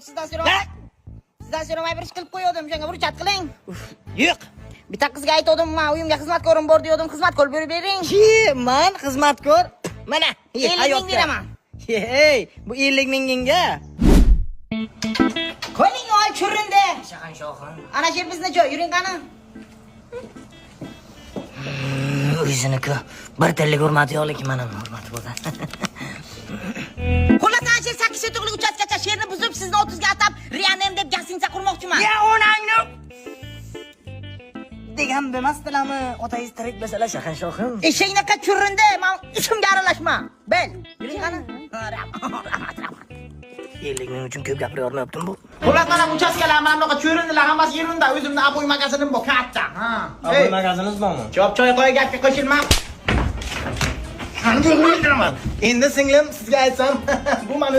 sizdan so'ramay bir ish qilib qo'ydim, o'shanga ruxsat qiling. Yo'q. Bitta qizga aytdim, men uyimga xizmatkorim bor dedim, xizmatkor berib bering. Men xizmatkor. Mana, 50 ming beraman. Hey, bu 50 mingga. Qo'ling ol churinda. Shaqan shoxin. Ana shu bizni joy, yuring qani. O'ziniki bir tillik hurmati yo'qlik, mana hurmati bo'ldi. Xullas, ana shu 8 sotuqlik uchastkacha sherni buzib, sizni 30 ga atab Rianem deb gasinsa qurmoqchiman. Ya onangni degan demasdilarmi? Otangiz tirik bo'lsalar shaqan shoxin. Eshaknaqa churinda, men ishimga aralashma. Bil, yuring qani. Rahmat. 50 ming uchun ko'p gapiravermayaptim bu. Xullas mana uchastkalar mana bunaqa churindilar hammasi yerunda. O'zimning aboy magazinim bor, katta. Ha. Aboy magazinimiz bormi? Chop choy qo'y gapga qo'shilma. Qanday o'ldiraman? Endi singlim sizga aytsam, bu meni